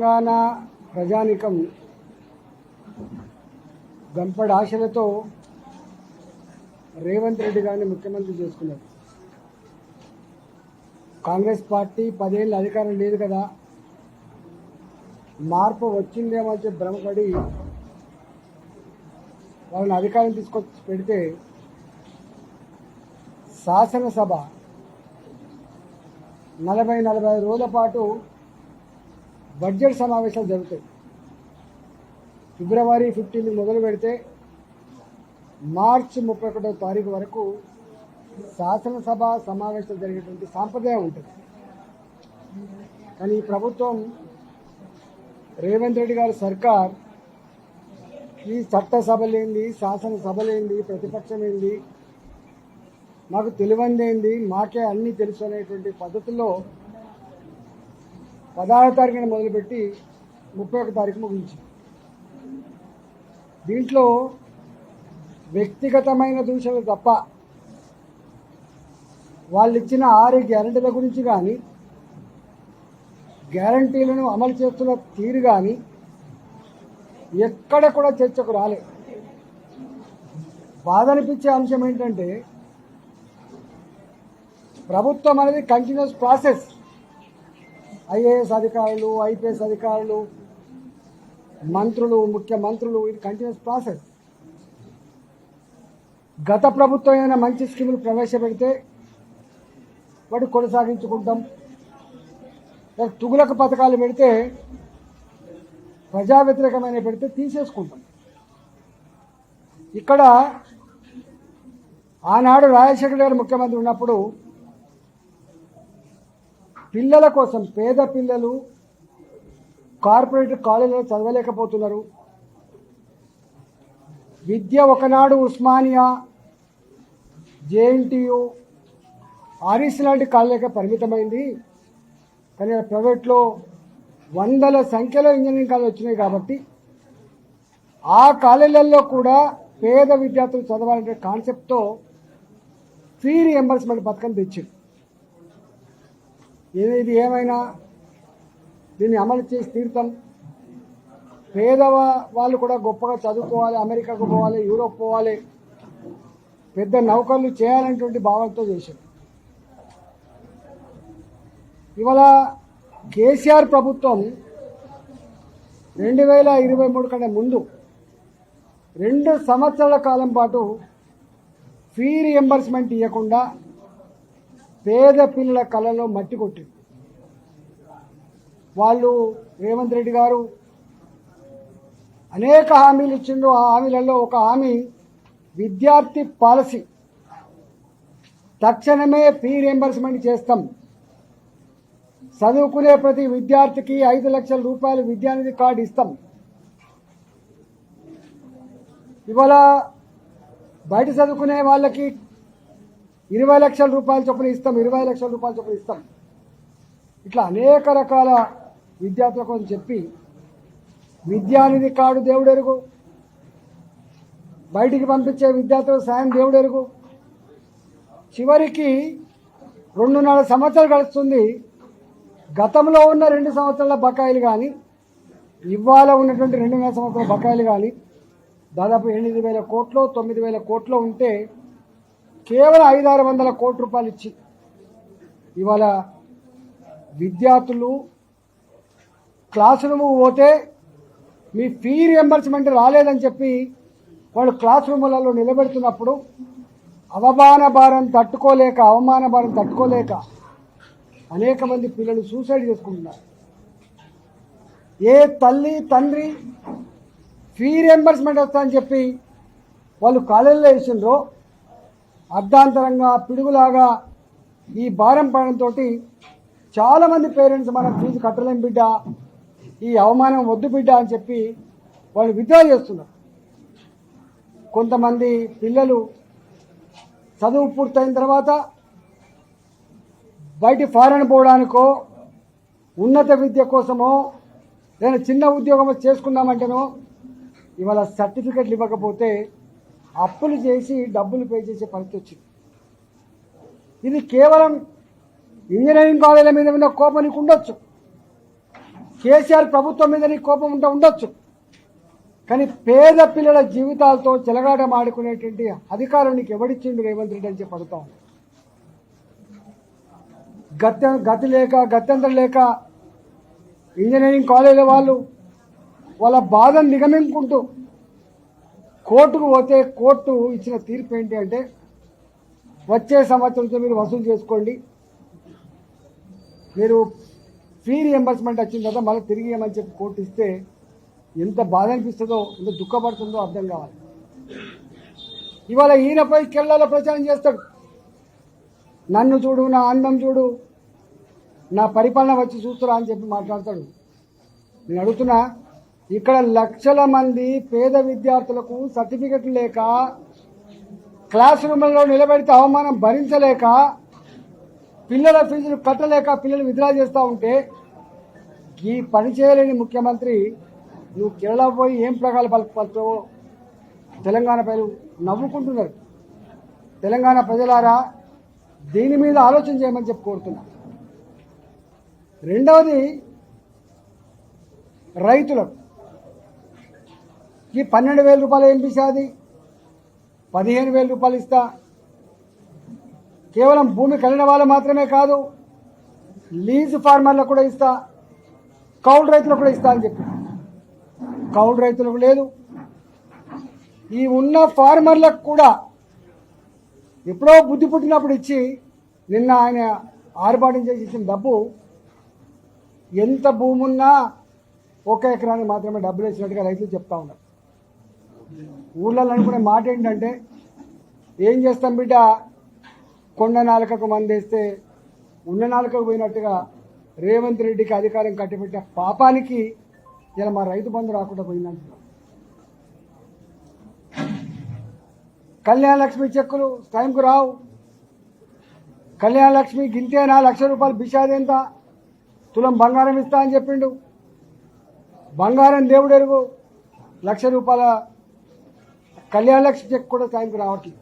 తెలంగాణ ప్రజానికం గంపడి ఆశలతో రేవంత్ రెడ్డి గారిని ముఖ్యమంత్రి చేసుకున్నారు. కాంగ్రెస్ పార్టీ 10 ఏళ్ళ అధికారం లేదు కదా, మార్పు వచ్చిందేమో అని చెప్పి భ్రమపడి వాళ్ళని అధికారం తీసుకొచ్చి పెడితే శాసనసభ 40-45 రోజుల పాటు బడ్జెట్ సమావేశాలు జరుగుతాయి. ఫిబ్రవరి 15 మొదలు పెడితే మార్చి 31వ తారీఖు వరకు శాసనసభ సమావేశాలు జరిగేటువంటి సాంప్రదాయం ఉంటుంది. కానీ ఈ ప్రభుత్వం, రేవంత్ రెడ్డి గారి సర్కార్ ఈ చట్టసభలేంది, శాసనసభలేంది, ప్రతిపక్షం ఏంది, మాకు తెలివందేంది, మాకే అన్నీ తెలుసు అనేటువంటి పద్ధతుల్లో 16వ తారీఖున మొదలుపెట్టి 31వ తారీఖు ముగించింది. దీంట్లో వ్యక్తిగతమైన దూషణలు తప్ప వాళ్ళు ఇచ్చిన 6 గ్యారంటీల గురించి కానీ, గ్యారంటీలను అమలు చేస్తున్న తీరు కానీ ఎక్కడ కూడా చర్చకు రాలే. బాధ అనిపించే అంశం ఏంటంటే, ప్రభుత్వం అనేది కంటిన్యూస్ ప్రాసెస్. ఐఏఎస్ అధికారులు, ఐపీఎస్ అధికారులు, మంత్రులు, ముఖ్యమంత్రులు, ఇది కంటిన్యూస్ ప్రాసెస్. గత ప్రభుత్వం ఏమైనా మంచి స్కీములు ప్రవేశపెడితే వాటి కొనసాగించుకుంటాం. తుగులకు పథకాలు పెడితే, ప్రజా వ్యతిరేకమైన పెడితే తీసేసుకుంటాం. ఇక్కడ ఆనాడు రాజశేఖర గారు ముఖ్యమంత్రి ఉన్నప్పుడు పిల్లల కోసం, పేద పిల్లలు కార్పొరేట్ కాలేజీలో చదవలేకపోతున్నారు. విద్య ఒకనాడు ఉస్మానియా, జేఎన్టీయు, ఆర్ఎస్ లాంటి కాలేజీలకే పరిమితమైంది. కానీ ప్రైవేట్లో వందల సంఖ్యలో ఇంజనీరింగ్ కాలేజీలు వచ్చినాయి. కాబట్టి ఆ కాలేజీలలో కూడా పేద విద్యార్థులు చదవాలనే కాన్సెప్ట్తో ఫీ రీఎంబర్స్మెంట్ పథకం తెచ్చింది. ఇది ఏమైనా దీన్ని అమలు చేసి తీరుతాం. వాళ్ళు కూడా గొప్పగా చదువుకోవాలి, అమెరికాకు పోవాలి, యూరోప్ పోవాలి, పెద్ద నౌకర్లు చేయాలనేటువంటి భావంతో చేశారు. ఇవాళ కేసీఆర్ ప్రభుత్వం 2023 కన్నా ముందు 2 సంవత్సరాల కాలం పాటు ఫీ రీఎంబర్స్మెంట్ ఇవ్వకుండా పేద పిల్లల కళలో మట్టి కొట్టింది. వాళ్ళు రేవంత్ రెడ్డి గారు అనేక హామీలు ఇచ్చిండ్రు. ఆ హామీలలో ఒక హామీ విద్యార్థి పాలసీ. తక్షణమే ఫీ రీఎంబర్స్మెంట్ చేస్తాం, చదువుకునే ప్రతి విద్యార్థికి 5 లక్షల రూపాయలు విద్యానిధి కార్డు ఇస్తాం. ఇవాళ బయట చదువుకునే వాళ్ళకి 20 లక్షల రూపాయల చొప్పున ఇస్తాం, 20 లక్షల రూపాయల చొప్పున ఇస్తాం. ఇట్లా అనేక రకాల విద్యార్థుల కోసం చెప్పి విద్యానిధి కార్డు దేవుడెరుగు, బయటికి పంపించే విద్యార్థులకు సాయం దేవుడెరుగు. చివరికి 2.5 సంవత్సరాలు గడుస్తుంది. గతంలో ఉన్న 2 సంవత్సరాల బకాయిలు కానీ, ఇవాళ ఉన్నటువంటి 2.5 సంవత్సరాల బకాయిలు కానీ దాదాపు 8,000 కోట్లు 9,000 కోట్లు ఉంటే కేవలం 500-600 కోట్ల రూపాయలు ఇచ్చి ఇవాళ విద్యార్థులు క్లాస్ రూమ్ పోతే మీ ఫీ రీఎంబర్స్మెంట్ రాలేదని చెప్పి వాళ్ళు క్లాస్ రూములలో నిలబెడుతున్నప్పుడు అవమాన భారం తట్టుకోలేక అనేక మంది పిల్లలు సూసైడ్ చేసుకుంటున్నారు. ఏ తల్లి తండ్రి ఫీ రీఎంబర్స్మెంట్ వస్తుందని చెప్పి వాళ్ళు కాలేజీలో వేసిండ్రో, అర్ధాంతరంగా పిడుగులాగా ఈ భారం పడడంతో చాలామంది పేరెంట్స్ మనం ఫీజు కట్టలేం బిడ్డ, ఈ అవమానం వద్దు బిడ్డ అని చెప్పి వాళ్ళు విత్డ్రా చేస్తున్నారు. కొంతమంది పిల్లలు చదువు పూర్తయిన తర్వాత బయట ఫారెన్ పోవడానికో, ఉన్నత విద్య కోసమో, లేదా చిన్న ఉద్యోగం చేసుకుందామంటేనో ఇవాళ సర్టిఫికెట్లు ఇవ్వకపోతే అప్పులు చేసి డబ్బులు పే చేసే పరిస్థితి వచ్చింది. ఇది కేవలం ఇంజనీరింగ్ కాలేజీల మీద ఉన్న కోపం నీకు ఉండొచ్చు, కేసీఆర్ ప్రభుత్వం మీద నీ కోపం ఉండొచ్చు, కానీ పేద పిల్లల జీవితాలతో చెలగాటం ఆడుకునేటువంటి అధికారం నీకు ఎవడిచ్చిండు రేవంత్ రెడ్డి అని చెప్పి అడుగుతా ఉన్నా. గతి లేక గత్యంతరం లేక ఇంజనీరింగ్ కాలేజీల వాళ్ళు వాళ్ళ బాధను నిగమించుకుంటూ కోర్టుకు పోతే కోర్టు ఇచ్చిన తీర్పు ఏంటి అంటే వచ్చే సంవత్సరంతో మీరు వసూలు చేసుకోండి, మీరు ఫీ రియంబర్స్మెంట్ వచ్చిన తర్వాత మళ్ళీ తిరిగి ఇవ్వమని చెప్పి కోర్టు ఇస్తే ఎంత బాధ అనిపిస్తుందో, ఎంత దుఃఖపడుతుందో అర్థం కావాలి. ఇవాళ ఈయనపై కేరళలో ప్రచారం చేస్తాడు, నన్ను చూడు, నా అందం చూడు, నా పరిపాలన వచ్చి చూస్తురా అని చెప్పి మాట్లాడతాడు. నేను అడుగుతున్నా, ఇక్కడ లక్షల మంది పేద విద్యార్థులకు సర్టిఫికెట్లు లేక క్లాస్ రూమ్లలో నిలబెడితే అవమానం భరించలేక పిల్లల ఫీజులు కట్టలేక పిల్లలు విత్డ్రా చేస్తూ ఉంటే ఈ పని చేయలేని ముఖ్యమంత్రి నువ్వు కేరళ పోయి ఏం ప్రకారాలు తెలంగాణ ప్రజలు నవ్వుకుంటున్నారు. తెలంగాణ ప్రజలారా దీని మీద ఆలోచన చేయమని చెప్పి కోరుతున్నా. రెండవది, రైతులకు ఈ 12,000 రూపాయలు ఏం పిసాది, 15,000 రూపాయలు ఇస్తా, కేవలం భూమి కలిగిన వాళ్ళు మాత్రమే కాదు లీజ్ ఫార్మర్లకు కూడా ఇస్తా, కౌలు రైతులకు కూడా ఇస్తా అని చెప్పి. కౌలు రైతులకు లేదు, ఈ ఉన్న ఫార్మర్లకు కూడా ఎప్పుడో బుద్ధి పుట్టినప్పుడు ఇచ్చి నిన్న ఆయన ఆర్భాటం చేసి ఇచ్చిన డబ్బు ఎంత భూమి ఉన్నా 1 ఎకరానికి మాత్రమే డబ్బులు ఇచ్చినట్టుగా రైతులు చెప్తా ఉన్నారు. ఊళ్ళలో అనుకునే మాట ఏంటంటే, ఏం చేస్తాం బిడ్డ, కొండ నాలుకకు మందేస్తే ఉన్న నాలుకకు పోయినట్టుగా రేవంత్ రెడ్డికి అధికారం కట్టిపెట్టిన పాపానికి ఇలా మా రైతు బంధు రాకుండా పోయిందంటున్నారు. కళ్యాణ లక్ష్మి చెక్కులు టైంకు రావు. కళ్యాణ లక్ష్మి గింతేనా, 1,00,000 రూపాయలు బిషాదెంత, తులం బంగారం ఇస్తా అని చెప్పిండు. బంగారం దేవుడు ఎరుగు, 1,00,000 రూపాయల కళ్యాణ లక్ష్మి చెక్ కూడా టైంకు రావట్లేదు.